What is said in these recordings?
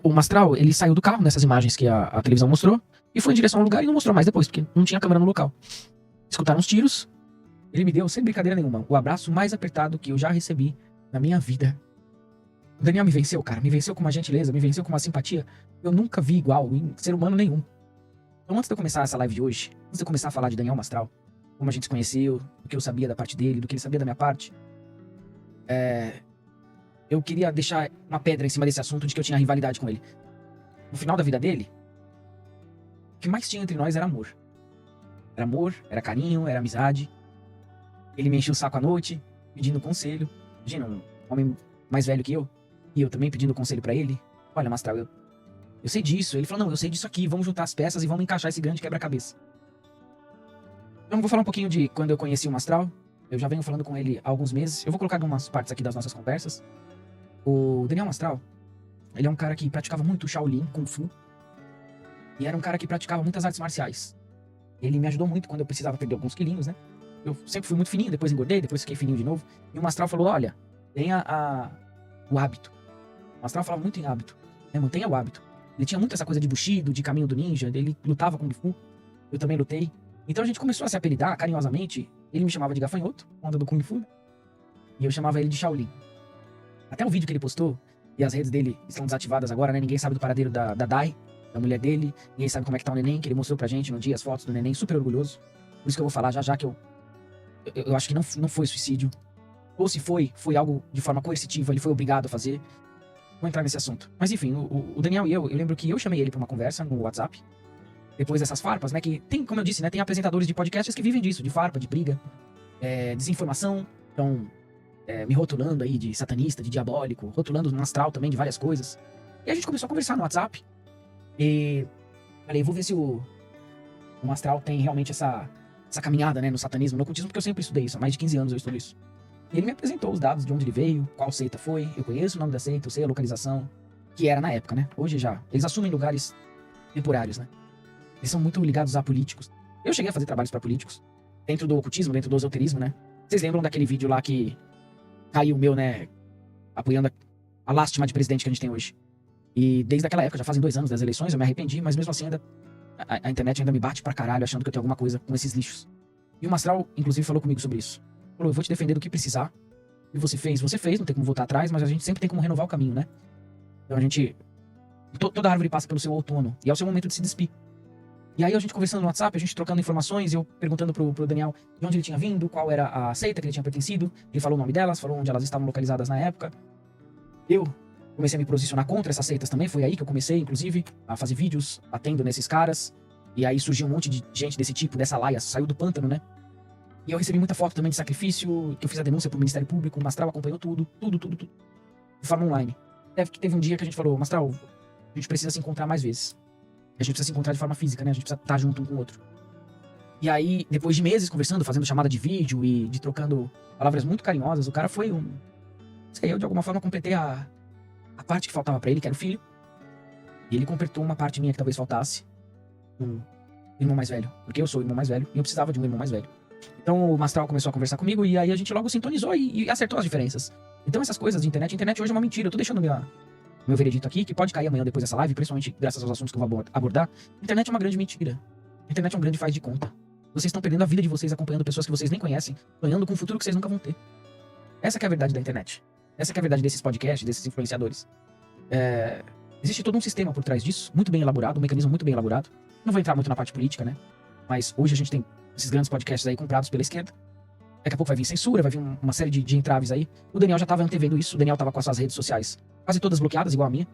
O Mastral, ele saiu do carro nessas imagens que a televisão mostrou e foi em direção ao lugar e não mostrou mais depois, porque não tinha câmera no local. Escutaram os tiros, ele me deu, sem brincadeira nenhuma, o abraço mais apertado que eu já recebi na minha vida. O Daniel me venceu, cara, me venceu com uma gentileza, me venceu com uma simpatia. Eu nunca vi igual em ser humano nenhum. Então antes de eu começar essa live de hoje, antes de eu começar a falar de Daniel Mastral, como a gente se conheceu, do que eu sabia da parte dele, do que ele sabia da minha parte, eu queria deixar uma pedra em cima desse assunto de que eu tinha rivalidade com ele. No final da vida dele, o que mais tinha entre nós era amor. Era amor, era carinho, era amizade. Ele me enchia o saco à noite, pedindo conselho. Imagina, um homem mais velho que eu, e eu também pedindo conselho pra ele. Olha, Mastral, eu sei disso. Ele falou, não, eu sei disso aqui, vamos juntar as peças e vamos encaixar esse grande quebra-cabeça. Então eu vou falar um pouquinho de quando eu conheci o Mastral. Eu já venho falando com ele há alguns meses. Eu vou colocar algumas partes aqui das nossas conversas. O Daniel Mastral, ele é um cara que praticava muito Shaolin, Kung Fu. E era um cara que praticava muitas artes marciais. Ele me ajudou muito quando eu precisava perder alguns quilinhos, né? Eu sempre fui muito fininho, depois engordei, depois fiquei fininho de novo. E o Mastral falou, olha, tenha o hábito. O Mastral falava muito em hábito, né? Mantenha o hábito. Ele tinha muito essa coisa de Bushido, de caminho do ninja, ele lutava Kung Fu. Eu também lutei. Então a gente começou a se apelidar carinhosamente. Ele me chamava de gafanhoto, onda do Kung Fu. E eu chamava ele de Shaolin. Até o vídeo que ele postou, e as redes dele estão desativadas agora, né? Ninguém sabe do paradeiro da Dai, da mulher dele. Ninguém sabe como é que tá o neném, que ele mostrou pra gente no dia, as fotos do neném, super orgulhoso. Por isso que eu vou falar já que eu acho que não foi suicídio. Ou se foi algo de forma coercitiva, ele foi obrigado a fazer. Vou entrar nesse assunto. Mas enfim, o Daniel e eu lembro que eu chamei ele pra uma conversa no WhatsApp. Depois dessas farpas, né? Que tem, como eu disse, né? Tem apresentadores de podcasts que vivem disso, de farpa, de briga, desinformação. Então, me rotulando aí de satanista, de diabólico, rotulando no astral também de várias coisas. E a gente começou a conversar no WhatsApp. E falei, vou ver se o astral tem realmente essa caminhada, né, no satanismo, no ocultismo, porque eu sempre estudei isso, há mais de 15 anos eu estudo isso. E ele me apresentou os dados de onde ele veio, qual seita foi, eu conheço o nome da seita, eu sei a localização, que era na época, né? Hoje já, eles assumem lugares temporários, né? Eles são muito ligados a políticos. Eu cheguei a fazer trabalhos para políticos, dentro do ocultismo, dentro do esoterismo, né? Vocês lembram daquele vídeo lá que caiu o meu, né, apoiando a lástima de presidente que a gente tem hoje? E desde aquela época, já fazem 2 anos das eleições, eu me arrependi, mas mesmo assim ainda a internet ainda me bate pra caralho, achando que eu tenho alguma coisa com esses lixos. E o Mastral, inclusive, falou comigo sobre isso. Falou, eu vou te defender do que precisar. E você fez, não tem como voltar atrás, mas a gente sempre tem como renovar o caminho, né? Então a gente... Toda árvore passa pelo seu outono, e é o seu momento de se despir. E aí a gente conversando no WhatsApp, a gente trocando informações, eu perguntando pro Daniel de onde ele tinha vindo, qual era a seita que ele tinha pertencido. Ele falou o nome delas, falou onde elas estavam localizadas na época. Eu comecei a me posicionar contra essas seitas também, foi aí que eu comecei, inclusive, a fazer vídeos, batendo nesses caras. E aí surgiu um monte de gente desse tipo, dessa laia, saiu do pântano, né? E eu recebi muita foto também de sacrifício, que eu fiz a denúncia pro Ministério Público, o Mastral acompanhou tudo, de forma online. Teve um dia que a gente falou, Mastral, a gente precisa se encontrar mais vezes. A gente precisa se encontrar de forma física, né? A gente precisa estar junto um com o outro. E aí, depois de meses conversando, fazendo chamada de vídeo e de trocando palavras muito carinhosas, o cara foi um... Sei, eu de alguma forma completei a parte que faltava pra ele, que era o filho. E ele completou uma parte minha que talvez faltasse. Um irmão mais velho. Porque eu sou o irmão mais velho e eu precisava de um irmão mais velho. Então o Mastral começou a conversar comigo e aí a gente logo sintonizou e acertou as diferenças. Então essas coisas de internet hoje é uma mentira. Eu tô deixando meu veredito aqui, que pode cair amanhã depois dessa live, principalmente graças aos assuntos que eu vou abordar. A internet é uma grande mentira. A internet é um grande faz de conta. Vocês estão perdendo a vida de vocês acompanhando pessoas que vocês nem conhecem, sonhando com um futuro que vocês nunca vão ter. Essa que é a verdade da internet. Essa que é a verdade desses podcasts, desses influenciadores. Existe todo um sistema por trás disso, muito bem elaborado, um mecanismo muito bem elaborado. Não vou entrar muito na parte política, né? Mas hoje a gente tem esses grandes podcasts aí comprados pela esquerda. Daqui a pouco vai vir censura, vai vir uma série de entraves aí. O Daniel já estava antevendo isso, o Daniel estava com as suas redes sociais quase todas bloqueadas, igual a minha.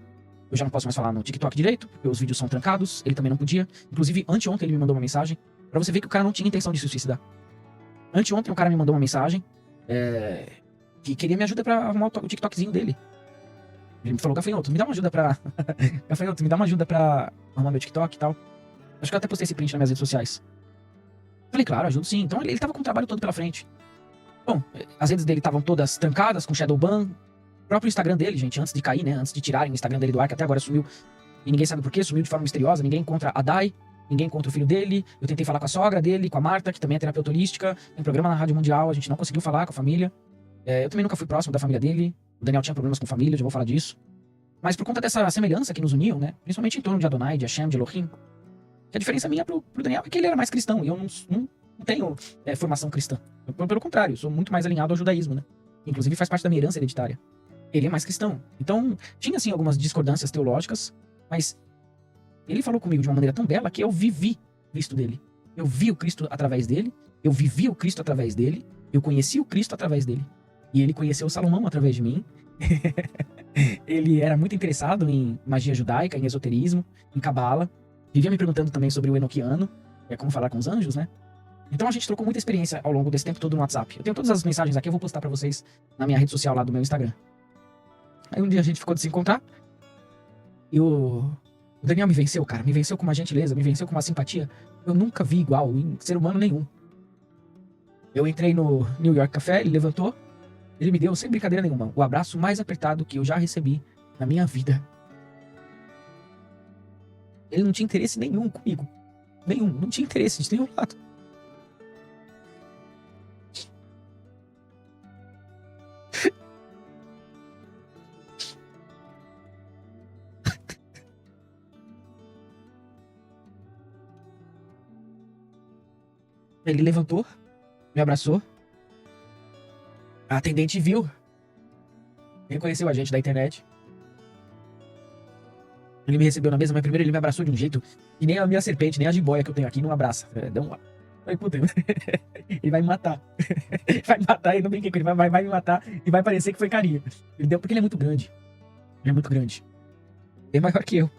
Eu já não posso mais falar no TikTok direito, porque os vídeos são trancados, ele também não podia. Inclusive, anteontem ele me mandou uma mensagem, pra você ver que o cara não tinha intenção de se suicidar. Anteontem o cara me mandou uma mensagem, que queria me ajuda pra arrumar o TikTokzinho dele. Ele me falou, Gafanhoto, me dá uma ajuda pra... Gafanhoto, me dá uma ajuda pra arrumar meu TikTok e tal. Acho que eu até postei esse print nas minhas redes sociais. Falei, claro, ajudo sim. Então ele tava com o trabalho todo pela frente. Bom, as redes dele estavam todas trancadas, com shadow ban. O próprio Instagram dele, gente, antes de cair, né? Antes de tirarem o Instagram dele do ar, que até agora sumiu. E ninguém sabe por quê, sumiu de forma misteriosa. Ninguém encontra a Dai, ninguém encontra o filho dele. Eu tentei falar com a sogra dele, com a Marta, que também é terapeuta holística. Tem programa na Rádio Mundial, a gente não conseguiu falar com a família. Eu também nunca fui próximo da família dele. O Daniel tinha problemas com família, já vou falar disso. Mas por conta dessa semelhança que nos uniu, né? Principalmente em torno de Adonai, de Hashem, de Elohim, que a diferença minha pro Daniel é que ele era mais cristão e eu não tenho formação cristã. Pelo contrário, eu sou muito mais alinhado ao judaísmo, né? Inclusive faz parte da minha herança hereditária. Ele é mais cristão. Então, tinha assim algumas discordâncias teológicas, mas ele falou comigo de uma maneira tão bela que eu vivi o Cristo dele. Eu vi o Cristo através dele, eu vivi o Cristo através dele, eu conheci o Cristo através dele. E ele conheceu o Salomão através de mim. Ele era muito interessado em magia judaica, em esoterismo, em cabala. Vivia me perguntando também sobre o Enoquiano, como falar com os anjos, né? Então a gente trocou muita experiência ao longo desse tempo todo no WhatsApp. Eu tenho todas as mensagens aqui, eu vou postar pra vocês na minha rede social lá do meu Instagram. Aí um dia a gente ficou de se encontrar. E o Daniel me venceu, cara. Me venceu com uma gentileza, me venceu com uma simpatia. Eu nunca vi igual em ser humano nenhum. Eu entrei no New York Café, ele levantou. Ele me deu, sem brincadeira nenhuma, o abraço mais apertado que eu já recebi na minha vida. Ele não tinha interesse nenhum comigo. Nenhum. Não tinha interesse de nenhum lado. Ele levantou, me abraçou. A atendente viu. Reconheceu a gente da internet. Ele me recebeu na mesa, mas primeiro ele me abraçou de um jeito que nem a minha serpente, nem a jiboia que eu tenho aqui não abraça. Deu um... Falei, puta, ele vai me matar. Vai me matar, eu não brinquei com ele, vai me matar e vai parecer que foi carinho. Ele deu porque ele é muito grande. Ele é muito grande. Ele é maior que eu.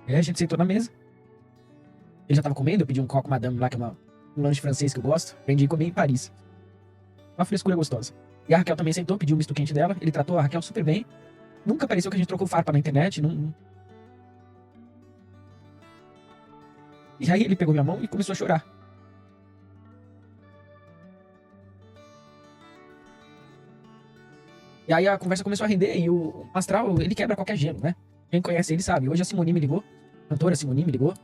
Aí a gente sentou na mesa. Ele já tava comendo, eu pedi um coco madame lá, que é um lanche francês que eu gosto. Aprendi a comer em Paris. Uma frescura gostosa. E a Raquel também sentou, pediu um misto quente dela. Ele tratou a Raquel super bem. Nunca pareceu que a gente trocou farpa na internet. Não... E aí ele pegou minha mão e começou a chorar. E aí a conversa começou a render e o Astral, ele quebra qualquer gelo, né? Quem conhece ele sabe. Hoje a Simone me ligou. A cantora Simone me ligou.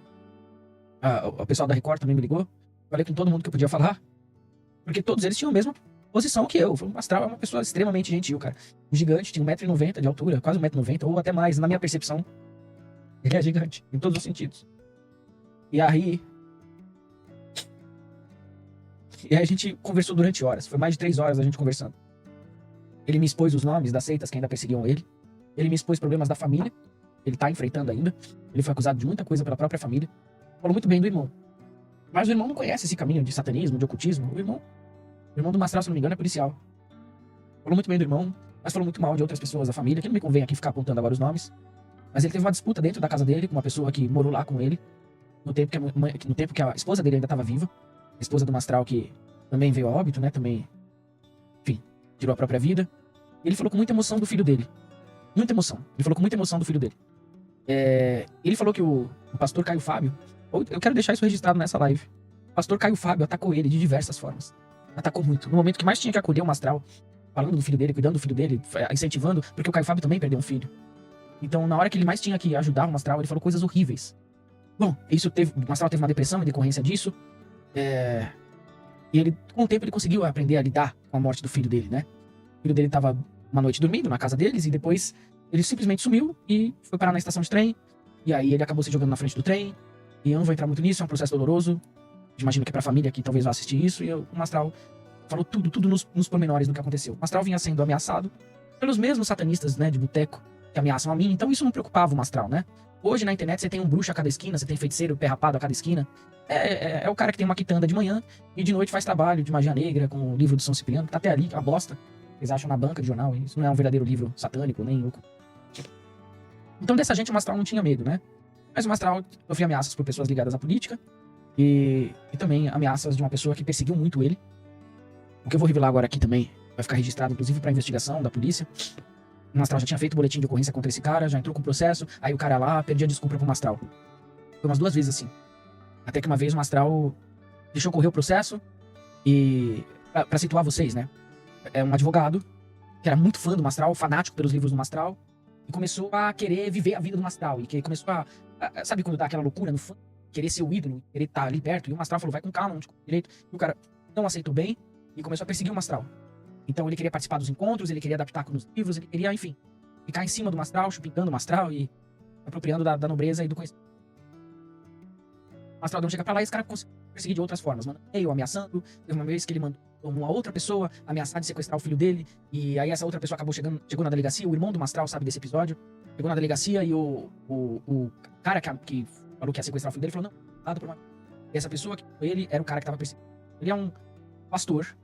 O pessoal da Record também me ligou. Falei com todo mundo que eu podia falar. Porque todos eles tinham a mesma posição que eu. O Astral é uma pessoa extremamente gentil, cara. Um gigante, tinha 1,90 m de altura, quase 1,90 m, ou até mais. Na minha percepção, ele é gigante, em todos os sentidos. E aí a gente conversou durante horas. Foi mais de 3 horas a gente conversando. Ele me expôs os nomes das seitas que ainda perseguiam ele. Ele me expôs problemas da família. Ele tá enfrentando ainda. Ele foi acusado de muita coisa pela própria família. Falou muito bem do irmão. Mas o irmão não conhece esse caminho de satanismo, de ocultismo. O irmão do Mastral, se não me engano, é policial. Falou muito bem do irmão, mas falou muito mal de outras pessoas da família, que não me convém aqui ficar apontando agora os nomes. Mas ele teve uma disputa dentro da casa dele com uma pessoa que morou lá com ele, no tempo que a esposa dele ainda estava viva. A esposa do Mastral, que também veio a óbito, né? Também, enfim, tirou a própria vida. E ele falou com muita emoção do filho dele. Muita emoção. Ele falou com muita emoção do filho dele. Ele falou que o pastor Caio Fábio... Eu quero deixar isso registrado nessa live. O pastor Caio Fábio atacou ele de diversas formas. Atacou muito. No momento que mais tinha que acolher o Mastral, falando do filho dele, cuidando do filho dele, incentivando, porque o Caio Fábio também perdeu um filho. Então, na hora que ele mais tinha que ajudar o Mastral, ele falou coisas horríveis. Bom, o Mastral teve uma depressão em decorrência disso. E ele, com o tempo, ele conseguiu aprender a lidar com a morte do filho dele, né? O filho dele estava uma noite dormindo na casa deles e depois ele simplesmente sumiu e foi parar na estação de trem. E aí ele acabou se jogando na frente do trem. E eu não vou entrar muito nisso, é um processo doloroso. Imagino que é pra família que talvez vá assistir isso. E o Mastral falou tudo nos pormenores do que aconteceu. O Mastral vinha sendo ameaçado pelos mesmos satanistas, né, de boteco, que ameaçam a mim. Então isso não preocupava o Mastral, né? Hoje na internet você tem um bruxo a cada esquina, você tem feiticeiro pé rapado a cada esquina. É o cara que tem uma quitanda de manhã e de noite faz trabalho de magia negra com o livro do São Cipriano, que tá até ali, que é uma bosta. Eles acham na banca de jornal, isso não é um verdadeiro livro satânico, nem louco. Então dessa gente o Mastral não tinha medo, né? Mas o Mastral sofria ameaças por pessoas ligadas à política e também ameaças de uma pessoa que perseguiu muito ele. O que eu vou revelar agora aqui também vai ficar registrado, inclusive, para investigação da polícia. O Mastral já tinha feito boletim de ocorrência contra esse cara, já entrou com o processo, aí o cara lá perdia desculpa pro Mastral. Foi umas 2 vezes assim. Até que uma vez o Mastral deixou correr o processo e... Pra situar vocês, né? É um advogado que era muito fã do Mastral, fanático pelos livros do Mastral, e começou a querer viver a vida do Mastral. E que começou a sabe quando dá aquela loucura no fã? Querer ser o ídolo, querer estar ali perto. E o Mastral falou, vai com calma, não te direito. E o cara não aceitou bem. e começou a perseguir o Mastral. Então ele queria participar dos encontros, ele queria adaptar nos livros, ele queria, enfim, ficar em cima do Mastral, chupinhando o Mastral e apropriando da nobreza e do conhecimento. O Mastral não chega pra lá e esse cara conseguiu perseguir de outras formas, mano. Meio ameaçando, teve uma vez que ele mandou uma outra pessoa ameaçar de sequestrar o filho dele, e aí essa outra pessoa chegou na delegacia, o irmão do Mastral sabe desse episódio, chegou na delegacia e o cara que falou que ia sequestrar o filho dele falou, não, nada por uma... E essa pessoa que foi ele era o cara que tava perseguindo. Ele é um pastor,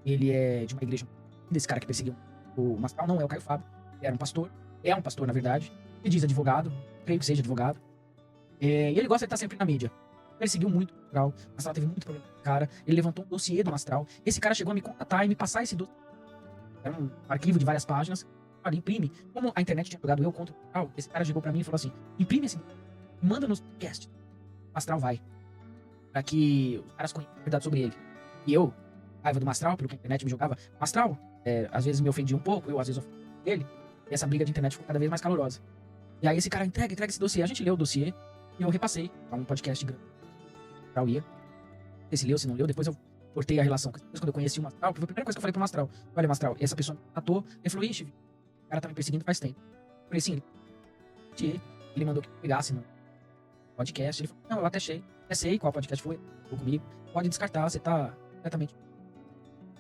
ele é de uma igreja, desse cara que perseguiu o Mastral não é o Caio Fábio, ele era um pastor, é um pastor na verdade, ele diz advogado, creio que seja advogado, e ele gosta de estar sempre na mídia. Perseguiu muito o Mastral. O Mastral teve muito problema com o cara. Ele levantou um dossiê do Mastral. Esse cara chegou a me contatar e me passar esse dossiê. Era um arquivo de várias páginas. Olha, imprime. Como a internet tinha jogado eu contra o Mastral, esse cara chegou pra mim e falou assim: imprime esse dossiê, manda nos podcasts. O Mastral vai. Pra que os caras conheçam a verdade sobre ele. E eu, raiva do Mastral, pelo que a internet me jogava. O Mastral, às vezes me ofendia um pouco, eu às vezes ofendia ele. E essa briga de internet ficou cada vez mais calorosa. E aí esse cara entrega esse dossiê. A gente leu o dossiê e eu repassei a um podcast grande. Ia. Se leu, se não leu, depois eu cortei a relação. Depois, quando eu conheci o Mastral, foi a primeira coisa que eu falei pro Mastral: olha, Mastral, essa pessoa me matou. Ele falou: ixi, o cara tá me perseguindo faz tempo. Eu falei: sim, ele mandou que eu pegasse no podcast. Ele falou: não, eu até sei qual podcast foi, ficou comigo. Pode descartar, você tá completamente.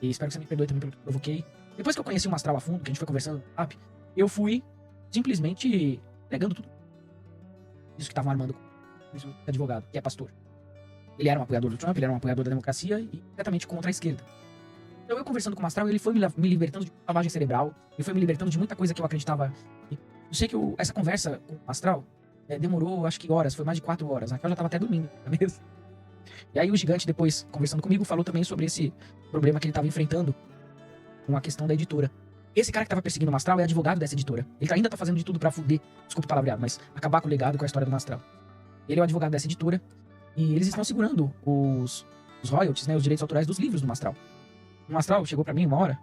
E espero que você me perdoe também pelo que eu provoquei. Depois que eu conheci o Mastral a fundo, que a gente foi conversando, sabe, eu fui simplesmente pegando tudo isso que estavam armando com o advogado, que é pastor. Ele era um apoiador do Trump, ele era um apoiador da democracia e completamente contra a esquerda. Então eu conversando com o Mastral, ele foi me libertando de lavagem cerebral, ele foi me libertando de muita coisa que eu acreditava. Eu sei que essa conversa com o Mastral demorou, acho que horas, foi mais de 4 horas. A Raquel já tava até dormindo, não é mesmo? E aí o Gigante, depois, conversando comigo, falou também sobre esse problema que ele tava enfrentando com a questão da editora. Esse cara que tava perseguindo o Mastral é advogado dessa editora. Ele ainda tá fazendo de tudo pra fuder, desculpa o palavreado, mas acabar com o legado, com a história do Mastral. Ele é o advogado dessa editora. E eles estão segurando os royalties, né, os direitos autorais dos livros do Mastral. O Mastral chegou pra mim uma hora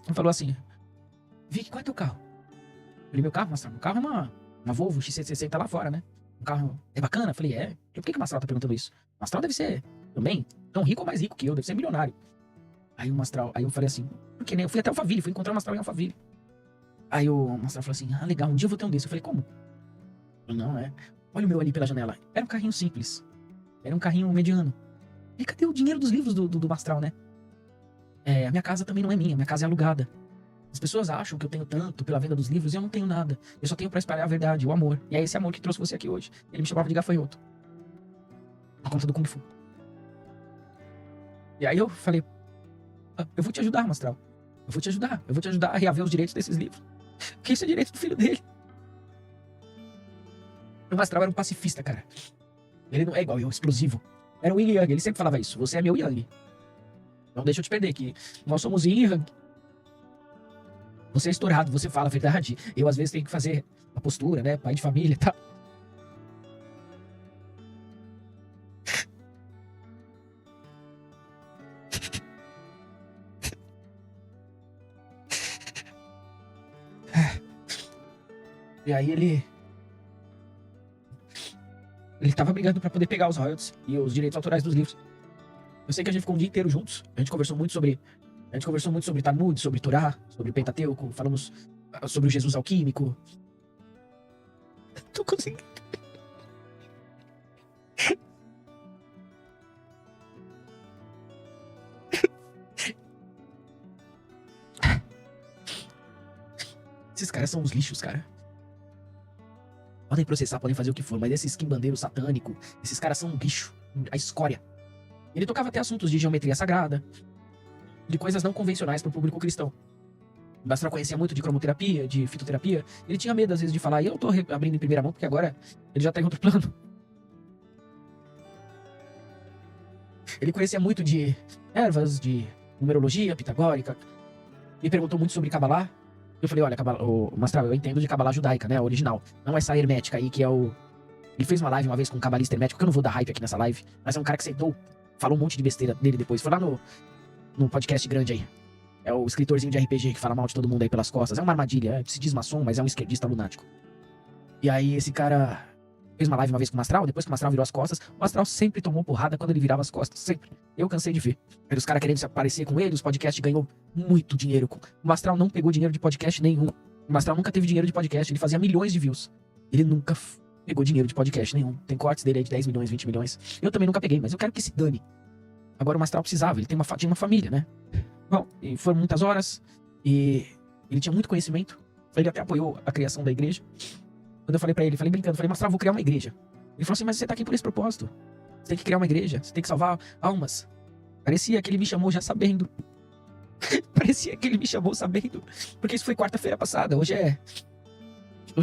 e falou assim: Vicky, qual é teu carro? Eu falei: meu carro, Mastral? Meu carro é uma Volvo XC60 lá fora, né? O carro é bacana? Eu falei: é. Por que o Mastral tá perguntando isso? O Mastral deve ser também tão rico ou mais rico que eu, deve ser milionário. Aí eu falei assim: por que nem? Eu fui até Alphaville, fui encontrar o Mastral em Alphaville. Aí o Mastral falou assim: ah, legal, um dia eu vou ter um desse. Eu falei: como? Eu falei: não, olha o meu ali pela janela. Era um carrinho simples. Era um carrinho mediano. E cadê o dinheiro dos livros do Mastral, né? A minha casa também não é minha casa é alugada. As pessoas acham que eu tenho tanto pela venda dos livros e eu não tenho nada. Eu só tenho pra espalhar a verdade, o amor. E é esse amor que trouxe você aqui hoje. Ele me chamava de gafanhoto. Por conta do Kung Fu. E aí eu falei: eu vou te ajudar, Mastral. Eu vou te ajudar a reaver os direitos desses livros. Porque isso é direito do filho dele. O Mastral era um pacifista, cara. Ele não é igual eu, explosivo. Era o Yin Yang, ele sempre falava isso. Você é meu Yang. Não deixa eu te perder, que nós somos Yin Yang. Você é estourado, você fala a verdade. Eu, às vezes, tenho que fazer a postura, né? Pai de família e tal. E aí ele tava brigando pra poder pegar os royalties e os direitos autorais dos livros. Eu sei que a gente ficou um dia inteiro juntos. A gente conversou muito sobre Talmud, sobre Torá, sobre Pentateuco. Falamos sobre o Jesus alquímico. Tô conseguindo. Esses caras são uns lixos, cara. Podem processar, podem fazer o que for, mas esses quimbandeiro satânico, esses caras são um lixo, a escória. Ele tocava até assuntos de geometria sagrada, de coisas não convencionais para o público cristão. O Mastral conhecia muito de cromoterapia, de fitoterapia. Ele tinha medo, às vezes, de falar, e eu tô abrindo em primeira mão, porque agora ele já tá em outro plano. Ele conhecia muito de ervas, de numerologia pitagórica. Me perguntou muito sobre Kabbalah. Eu falei: olha, Mastral, eu entendo de Kabbalah judaica, né, a original. Não essa hermética aí, que é o... Ele fez uma live uma vez com um cabalista hermético, que eu não vou dar hype aqui nessa live, mas é um cara que sentou, falou um monte de besteira dele depois. Foi lá no podcast grande aí. É o escritorzinho de RPG que fala mal de todo mundo aí pelas costas. É uma armadilha, se diz maçom, mas é um esquerdista lunático. E aí esse cara... fez uma live uma vez com o Mastral, depois que o Mastral virou as costas, o Mastral sempre tomou porrada quando ele virava as costas, sempre. Eu cansei de ver. Os caras querendo se aparecer com ele, os podcasts ganhou muito dinheiro. O Mastral não pegou dinheiro de podcast nenhum. O Mastral nunca teve dinheiro de podcast, ele fazia milhões de views. Ele nunca pegou dinheiro de podcast nenhum. Tem cortes dele aí de 10 milhões, 20 milhões. Eu também nunca peguei, mas eu quero que se dane. Agora o Mastral precisava, ele tinha uma família, né? Bom, e foram muitas horas, e ele tinha muito conhecimento. Ele até apoiou a criação da igreja. Quando eu falei pra ele, falei brincando, falei, Mastral, vou criar uma igreja. Ele falou assim, mas você tá aqui por esse propósito. Você tem que criar uma igreja, você tem que salvar almas. Parecia que ele me chamou já sabendo. Parecia que ele me chamou sabendo. Porque isso foi quarta-feira passada, hoje é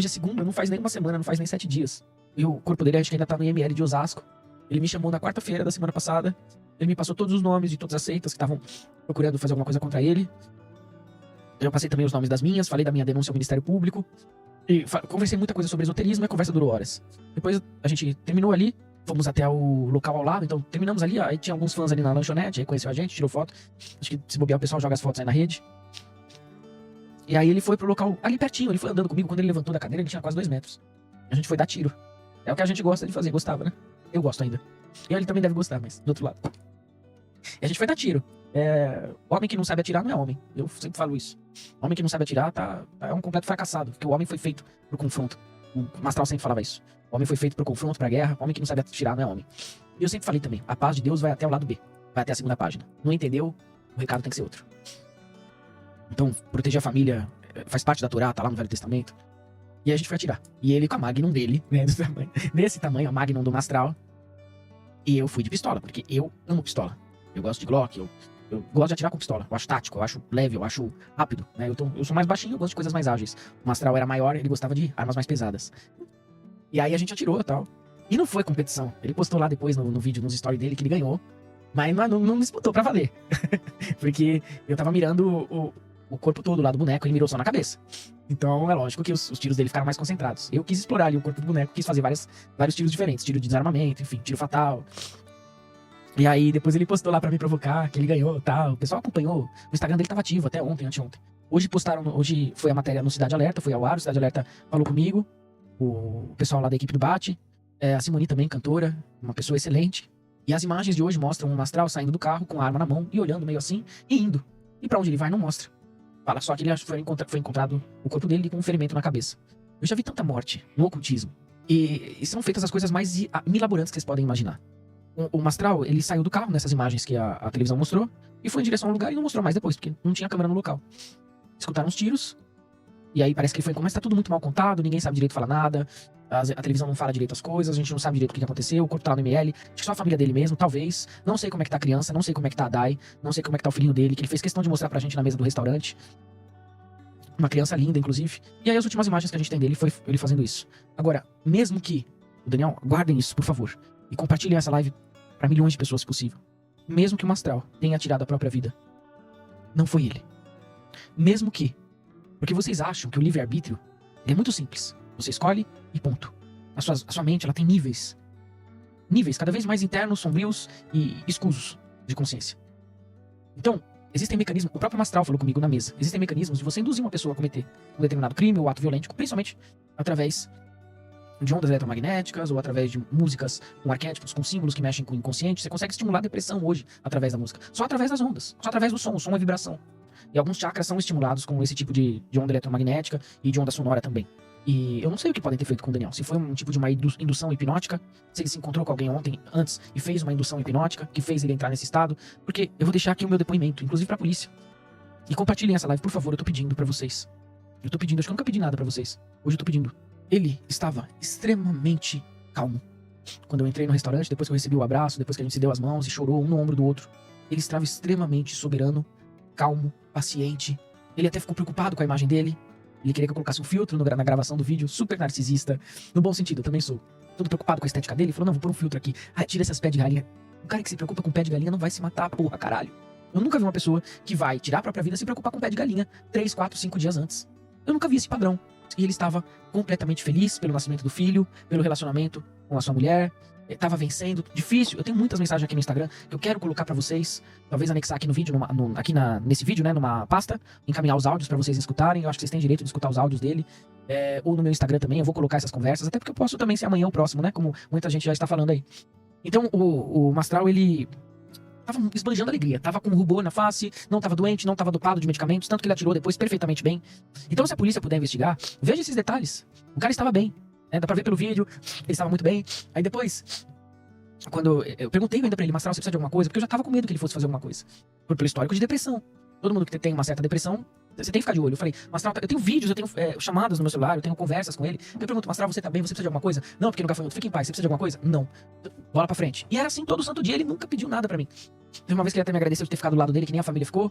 segunda, não faz nem uma semana, não faz nem 7 dias. E o corpo dele acho que ainda tá no IML de Osasco. Ele me chamou na quarta-feira da semana passada. Ele me passou todos os nomes de todas as seitas que estavam procurando fazer alguma coisa contra ele. Eu passei também os nomes das minhas, falei da minha denúncia ao Ministério Público. E conversei muita coisa sobre esoterismo e a conversa durou horas. Depois a gente terminou ali, fomos até o local ao lado, então terminamos ali, aí tinha alguns fãs ali na lanchonete, aí conheceu a gente, tirou foto. Acho que se bobear o pessoal joga as fotos aí na rede. E aí ele foi pro local ali pertinho, ele foi andando comigo, quando ele levantou da cadeira ele tinha quase 2 metros. A gente foi dar tiro. É o que a gente gosta de fazer, gostava, né? Eu gosto ainda. E ele também deve gostar, mas do outro lado. E a gente foi dar tiro. Homem que não sabe atirar não é homem. Eu sempre falo isso. Homem que não sabe atirar é um completo fracassado. Porque o homem foi feito pro confronto. O Mastral sempre falava isso. O homem foi feito pro confronto, pra guerra. O homem que não sabe atirar não é homem. E eu sempre falei também. A paz de Deus vai até o lado B. Vai até a segunda página. Não entendeu? O recado tem que ser outro. Então, proteger a família faz parte da Torá, tá lá no Velho Testamento. E aí a gente foi atirar. E ele com a Magnum dele, né? Desse tamanho, a Magnum do Mastral. E eu fui de pistola, porque eu amo pistola. Eu gosto de Glock, eu gosto de atirar com pistola. Eu acho tático, eu acho leve, eu acho rápido, né? Eu sou mais baixinho, eu gosto de coisas mais ágeis. O Mastral era maior, ele gostava de armas mais pesadas. E aí a gente atirou e tal. E não foi competição. Ele postou lá depois no vídeo, nos stories dele, que ele ganhou. Mas não disputou pra valer. Porque eu tava mirando o corpo todo lá do boneco, ele mirou só na cabeça. Então é lógico que os tiros dele ficaram mais concentrados. Eu quis explorar ali o corpo do boneco, quis fazer vários tiros diferentes. Tiro de desarmamento, enfim, tiro fatal. E aí depois ele postou lá pra me provocar, que ele ganhou e tal. O pessoal acompanhou. O Instagram dele tava ativo até ontem, anteontem. Hoje foi a matéria no Cidade Alerta, foi ao ar, o Cidade Alerta falou comigo. O pessoal lá da equipe do Bate. A Simone também, cantora, uma pessoa excelente. E as imagens de hoje mostram o Mastral saindo do carro com a arma na mão e olhando meio assim e indo. E pra onde ele vai não mostra. Fala só que ele foi encontrado o corpo dele com um ferimento na cabeça. Eu já vi tanta morte no ocultismo. E são feitas as coisas mais milaborantes que vocês podem imaginar. O Mastral, ele saiu do carro nessas imagens que a televisão mostrou e foi em direção ao lugar e não mostrou mais depois, porque não tinha câmera no local. Escutaram os tiros e aí parece que ele foi, mas tá tudo muito mal contado, ninguém sabe direito falar nada, a televisão não fala direito as coisas, a gente não sabe direito o que aconteceu, o corpo tá lá no ML, acho que só a família dele mesmo, talvez. Não sei como é que tá a criança, não sei como é que tá a Dai, não sei como é que tá o filhinho dele, que ele fez questão de mostrar pra gente na mesa do restaurante. Uma criança linda, inclusive. E aí as últimas imagens que a gente tem dele foi ele fazendo isso. Agora, mesmo que... Daniel, guardem isso, por favor. E compartilhem essa live para milhões de pessoas, se possível. Mesmo que o Mastral tenha tirado a própria vida, não foi ele. Mesmo que... Porque vocês acham que o livre-arbítrio é muito simples. Você escolhe e ponto. A sua mente, ela tem níveis. Níveis cada vez mais internos, sombrios e escusos de consciência. Então... Existem mecanismos, o próprio Mastral falou comigo na mesa, existem mecanismos de você induzir uma pessoa a cometer um determinado crime ou ato violento, principalmente através de ondas eletromagnéticas ou através de músicas com arquétipos, com símbolos que mexem com o inconsciente. Você consegue estimular a depressão hoje através da música, só através das ondas, só através do som. O som é vibração. E alguns chakras são estimulados com esse tipo de onda eletromagnética e de onda sonora também. E eu não sei o que podem ter feito com o Daniel. Se foi um tipo de uma indução hipnótica, se ele se encontrou com alguém antes e fez uma indução hipnótica que fez ele entrar nesse estado. Porque eu vou deixar aqui o meu depoimento, inclusive pra polícia. E compartilhem essa live, por favor, eu tô pedindo pra vocês. Eu tô pedindo, acho que eu nunca pedi nada pra vocês. Hoje eu tô pedindo. Ele estava extremamente calmo. Quando eu entrei no restaurante, depois que eu recebi o abraço, depois que a gente se deu as mãos e chorou um no ombro do outro. Ele estava extremamente soberano, calmo, paciente. Ele até ficou preocupado com a imagem dele. Ele queria que eu colocasse um filtro na gravação do vídeo, super narcisista. No bom sentido, eu também sou. Todo preocupado com a estética dele. Ele falou, não, vou pôr um filtro aqui. Ah, tira essas pés de galinha. O cara que se preocupa com pé de galinha não vai se matar, porra, caralho. Eu nunca vi uma pessoa que vai tirar a própria vida se preocupar com pé de galinha 3, 4, 5 dias antes. Eu nunca vi esse padrão. E ele estava completamente feliz pelo nascimento do filho, pelo relacionamento com a sua mulher. tava vencendo. Difícil. Eu tenho muitas mensagens aqui no Instagram que eu quero colocar pra vocês. Talvez anexar aqui no vídeo, nesse vídeo, né? Numa pasta. Encaminhar os áudios pra vocês escutarem. Eu acho que vocês têm direito de escutar os áudios dele. Ou no meu Instagram também. Eu vou colocar essas conversas. Até porque eu posso também ser amanhã o próximo, né? Como muita gente já está falando aí. Então, o Mastral, ele tava esbanjando alegria. Tava com rubor na face. Não tava doente. Não tava dopado de medicamentos. Tanto que ele atirou depois perfeitamente bem. Então, se a polícia puder investigar, veja esses detalhes. O cara estava bem. Dá pra ver pelo vídeo, ele estava muito bem. Aí depois, quando eu perguntei ainda pra ele, Mastral, você precisa de alguma coisa? Porque eu já tava com medo que ele fosse fazer alguma coisa. Pelo histórico de depressão. Todo mundo que tem uma certa depressão, você tem que ficar de olho. Eu falei, Mastral, eu tenho vídeos, eu tenho chamadas no meu celular, eu tenho conversas com ele. Eu pergunto, Mastral, você tá bem? Você precisa de alguma coisa? Não, porque no gafanhoto, fica em paz, você precisa de alguma coisa? Não. Bola pra frente. E era assim todo santo dia, ele nunca pediu nada pra mim. Teve uma vez que ele até me agradeceu de ter ficado do lado dele, que nem a família ficou.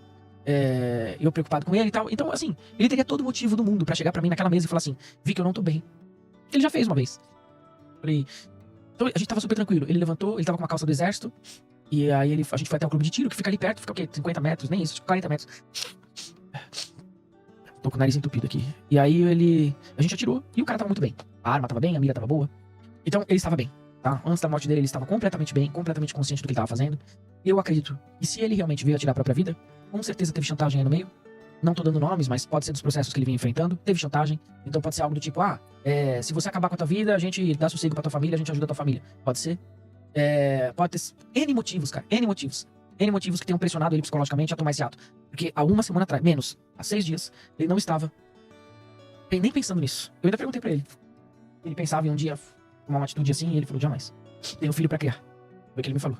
Eu preocupado com ele e tal. Então, assim, ele teria todo o motivo do mundo pra chegar pra mim naquela mesa e falar assim, vi que eu não tô bem. Ele já fez uma vez. Falei. Então a gente tava super tranquilo. Ele levantou, ele tava com uma calça do exército. E aí a gente foi até o clube de tiro, que fica ali perto, fica o quê? 50 metros, nem isso, 40 metros. Tô com o nariz entupido aqui. E aí a gente atirou e o cara tava muito bem. A arma tava bem, a mira tava boa. Então ele estava bem, tá? Antes da morte dele, ele estava completamente bem, completamente consciente do que ele tava fazendo. E eu acredito. E se ele realmente veio atirar a própria vida, com certeza teve chantagem aí no meio. Não tô dando nomes, mas pode ser dos processos que ele vinha enfrentando. Teve chantagem. Então pode ser algo do tipo, se você acabar com a tua vida, a gente dá sossego pra tua família, a gente ajuda a tua família. Pode ser. Pode ter N motivos, cara. N motivos. N motivos que tenham pressionado ele psicologicamente a tomar esse ato. Porque há uma semana atrás, menos, há 6 dias, ele não estava nem pensando nisso. Eu ainda perguntei pra ele. Ele pensava em um dia tomar uma atitude assim e ele falou, jamais. Tenho um filho pra criar. Foi o que ele me falou.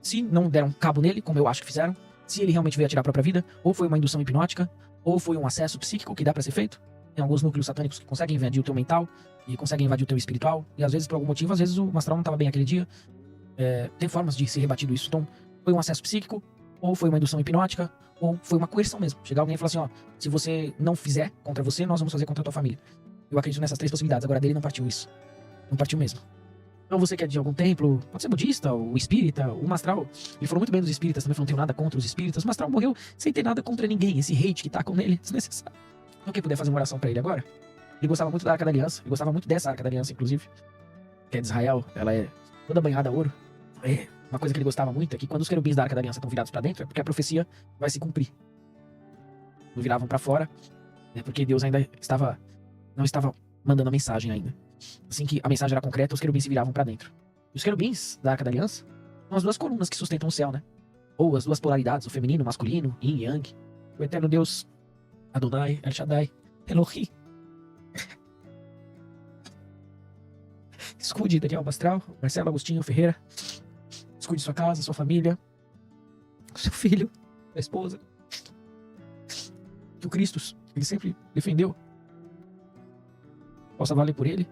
Se não deram cabo nele, como eu acho que fizeram, se ele realmente veio atirar a própria vida, ou foi uma indução hipnótica, ou foi um acesso psíquico que dá pra ser feito. Tem alguns núcleos satânicos que conseguem invadir o teu mental e conseguem invadir o teu espiritual. E às vezes, por algum motivo, às vezes o Mastral não tava bem aquele dia. Tem formas de ser rebatido isso. Então, foi um acesso psíquico, ou foi uma indução hipnótica, ou foi uma coerção mesmo. Chegar alguém e falar assim, se você não fizer contra você, nós vamos fazer contra a tua família. Eu acredito nessas 3 possibilidades. Agora, dele não partiu isso. Não partiu mesmo. Então você que é de algum templo, pode ser budista, ou espírita, o Mastral, ele falou muito bem dos espíritas, também falou, não tenho nada contra os espíritas. O Mastral morreu sem ter nada contra ninguém, esse hate que tá com ele, desnecessário. Então quem puder fazer uma oração pra ele agora? Ele gostava muito da Arca da Aliança, ele gostava muito dessa Arca da Aliança, inclusive, que é de Israel, ela é toda banhada a ouro. Uma coisa que ele gostava muito é que quando os querubins da Arca da Aliança estão virados pra dentro, é porque a profecia vai se cumprir. Não viravam pra fora, porque Deus ainda não estava mandando a mensagem ainda. Assim que a mensagem era concreta, os querubins se viravam pra dentro. E os querubins da Arca da Aliança são as 2 colunas que sustentam o céu, né? Ou as 2 polaridades, o feminino, o masculino, Yin e Yang. O eterno Deus, Adonai, El Shaddai, Elohim. Escude Daniel Mastral, Marcelo Agostinho Ferreira. Escude sua casa, sua família, seu filho, sua esposa. Que o Cristo, ele sempre defendeu, possa valer por ele.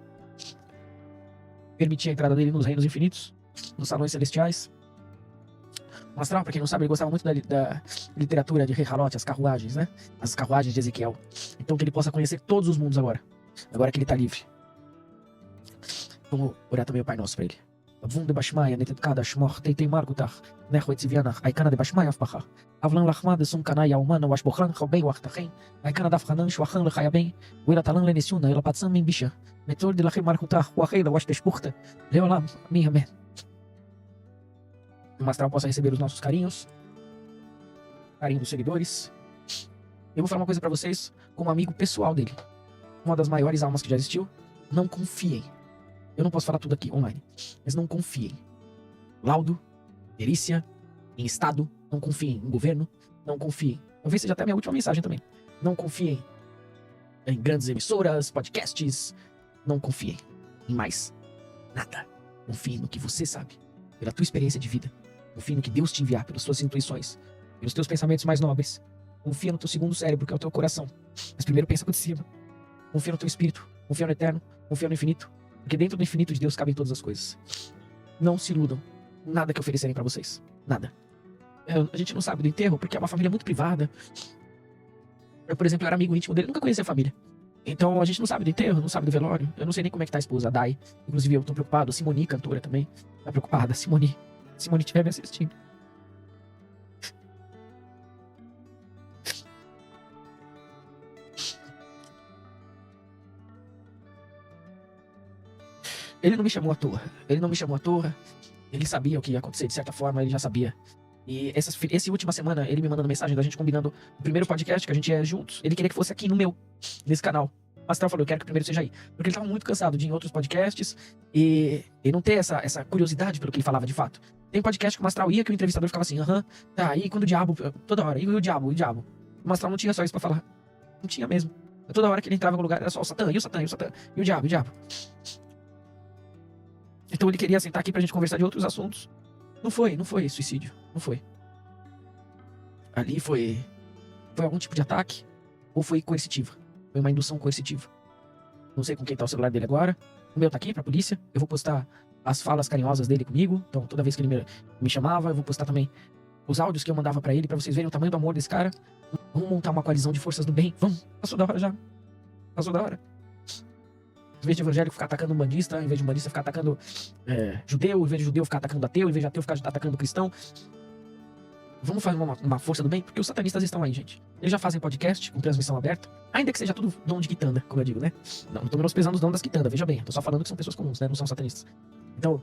Permitir a entrada dele nos reinos infinitos, nos salões celestiais. Mastral, pra quem não sabe, ele gostava muito da literatura de Rei Halote, as carruagens, né? As carruagens de Ezequiel. Então que ele possa conhecer todos os mundos agora que ele tá livre. Vamos orar também o Pai Nosso pra ele. Vunde Bashmaya, Netetkada, Shmor, Teitei Margutar, Nehuetziviana, Aikana de Bashmaya Afbachar, Avlan Lachmad, Sunkanaya, Humana, Washbochan, Robei, Wachtachem, Aikana Dafhanan, Shwachan, Lechayabem, Wiratalan Lenesiuna, Elapatsam, Mimbisha, Metor de Lachim Margutar, Waheila, Washdeshpuchta, Leolam, Amém, Amém. O Mastral possa receber os nossos carinhos, carinho dos seguidores. Eu vou falar uma coisa pra vocês, como amigo pessoal dele. Uma das maiores almas que já existiu. Não confiem. Eu não posso falar tudo aqui online, mas não confiem. Laudo, perícia, em Estado, não confiem em governo, não confiem. Talvez seja até a minha última mensagem também. Não confiem em grandes emissoras, podcasts. Não confiem em mais nada. Confie no que você sabe, pela tua experiência de vida. Confie no que Deus te enviar, pelas suas intuições, pelos teus pensamentos mais nobres. Confia no teu segundo cérebro, que é o teu coração. Mas primeiro pensa por cima. Confia no teu espírito, confia no eterno, confia no infinito. Porque dentro do infinito de Deus cabem todas as coisas. Não se iludam. Nada que oferecerem pra vocês. Nada. A gente não sabe do enterro porque é uma família muito privada. Eu, por exemplo, era amigo íntimo dele, nunca conheci a família. Então a gente não sabe do enterro, não sabe do velório. Eu não sei nem como é que tá a esposa, a Dai. Inclusive eu tô preocupado. A Simoni, cantora também, tá preocupada. Simoni estiver me assistindo. Ele não me chamou à toa. Ele não me chamou à toa. Ele sabia o que ia acontecer, de certa forma, ele já sabia. E essa última semana, ele me mandando mensagem da gente combinando o primeiro podcast que a gente é juntos. Ele queria que fosse aqui no meu, nesse canal. O Astral falou, eu quero que o primeiro seja aí. Porque ele tava muito cansado de ir em outros podcasts e não ter essa curiosidade pelo que ele falava de fato. Tem podcast que o Astral ia, que o entrevistador ficava assim, tá, e quando o diabo, toda hora, e o diabo, o diabo. O Astral não tinha só isso pra falar. Não tinha mesmo. Toda hora que ele entrava no lugar, era só o Satã, e o Satã, e o Satã, e o diabo, e o diabo. Então ele queria sentar aqui pra gente conversar de outros assuntos. Não foi suicídio. Não foi. Ali foi algum tipo de ataque ou foi coercitiva. Foi uma indução coercitiva. Não sei com quem tá o celular dele agora. O meu tá aqui pra polícia. Eu vou postar as falas carinhosas dele comigo. Então toda vez que ele me chamava, eu vou postar também os áudios que eu mandava pra ele, pra vocês verem o tamanho do amor desse cara. Vamos montar uma coalizão de forças do bem. Vamos. Passou da hora já. Passou da hora. Em vez de evangélico ficar atacando um bandista, em vez de um bandista ficar atacando judeu, em vez de judeu ficar atacando ateu, em vez de ateu ficar atacando cristão. Vamos fazer uma força do bem? Porque os satanistas estão aí, gente. Eles já fazem podcast com transmissão aberta, ainda que seja tudo dom de quitanda, como eu digo, né? Não tô menosprezando os dons das quitandas, veja bem. Tô só falando que são pessoas comuns, né? Não são satanistas. Então,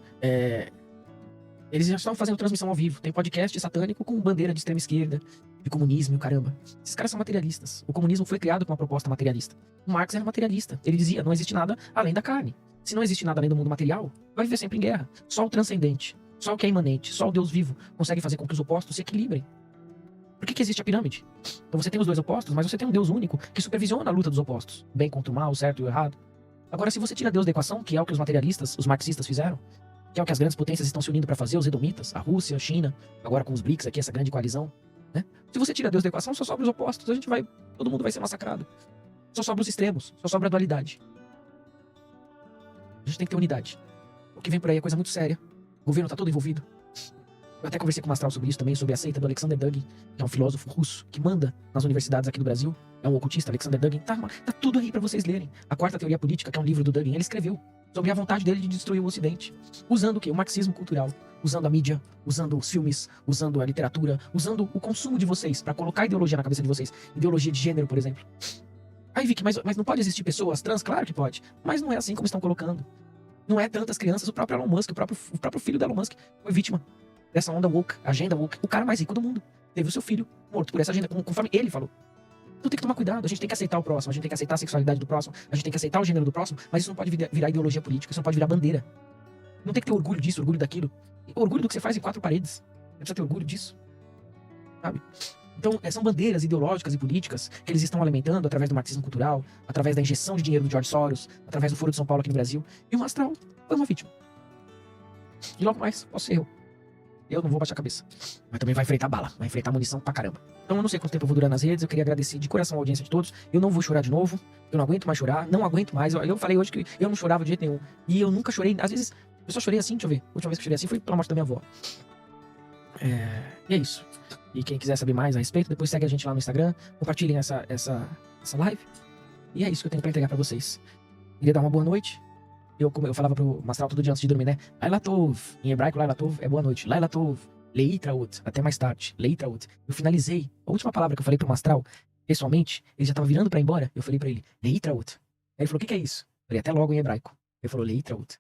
eles já estão fazendo transmissão ao vivo. Tem podcast satânico com bandeira de extrema esquerda, de comunismo e o caramba. Esses caras são materialistas. O comunismo foi criado com uma proposta materialista. O Marx era materialista. Ele dizia, não existe nada além da carne. Se não existe nada além do mundo material, vai viver sempre em guerra. Só o transcendente, só o que é imanente, só o Deus vivo consegue fazer com que os opostos se equilibrem. Por que existe a pirâmide? Então você tem os dois opostos, mas você tem um Deus único que supervisiona a luta dos opostos. O bem contra o mal, o certo e o errado. Agora, se você tira Deus da equação, que é o que os materialistas, os marxistas fizeram, que é o que as grandes potências estão se unindo para fazer, os edomitas, a Rússia, a China, agora com os BRICS aqui, essa grande coalizão, né? Se você tira Deus da equação, só sobra os opostos, todo mundo vai ser massacrado. Só sobra os extremos, só sobra a dualidade. A gente tem que ter unidade. O que vem por aí é coisa muito séria. O governo tá todo envolvido. Eu até conversei com o Astral sobre isso também, sobre a seita do Alexander Dugin, que é um filósofo russo que manda nas universidades aqui do Brasil. É um ocultista, Alexander Dugin. Tá tudo aí pra vocês lerem. A Quarta Teoria Política, que é um livro do Dugin, ele escreveu sobre a vontade dele de destruir o Ocidente. Usando o quê? O marxismo cultural. Usando a mídia, usando os filmes, usando a literatura, usando o consumo de vocês pra colocar ideologia na cabeça de vocês. Ideologia de gênero, por exemplo. Aí, Vicky, mas não pode existir pessoas trans? Claro que pode. Mas não é assim como estão colocando. Não é tantas crianças. O próprio Elon Musk, o próprio filho do Elon Musk foi vítima dessa onda woke, agenda woke. O cara mais rico do mundo teve o seu filho morto por essa agenda, conforme ele falou. Então tem que tomar cuidado, a gente tem que aceitar o próximo, a gente tem que aceitar a sexualidade do próximo, a gente tem que aceitar o gênero do próximo, mas isso não pode virar ideologia política, isso não pode virar bandeira. Não tem que ter orgulho disso, orgulho daquilo. Orgulho do que você faz em quatro paredes. Não precisa ter orgulho disso. Sabe? Então, são bandeiras ideológicas e políticas que eles estão alimentando através do marxismo cultural, através da injeção de dinheiro do George Soros, através do Foro de São Paulo aqui no Brasil. E o Astral foi uma vítima. E logo mais, posso ser eu. Eu não vou baixar a cabeça. Mas também vai enfrentar bala, vai enfrentar munição pra caramba. Então eu não sei quanto tempo eu vou durar nas redes, eu queria agradecer de coração a audiência de todos. Eu não vou chorar de novo, eu não aguento mais chorar, não aguento mais. Eu falei hoje que eu não chorava de jeito nenhum. E eu nunca chorei, às vezes, eu só chorei assim, deixa eu ver. A última vez que eu chorei assim foi pela morte da minha avó. E é isso. E quem quiser saber mais a respeito, depois segue a gente lá no Instagram, compartilhem essa live. E é isso que eu tenho pra entregar pra vocês. Queria dar uma boa noite. Eu falava pro Mastral todo dia antes de dormir, né? Laila Tov. Em hebraico, Laila Tov é boa noite. Laila Tov. Leitraut. Até mais tarde. Leitraut. Eu finalizei. A última palavra que eu falei pro Mastral, pessoalmente, ele já tava virando pra ir embora. Eu falei pra ele, Leitraut. Aí ele falou, o que é isso? Eu falei, até logo em hebraico. Ele falou, Leitraut.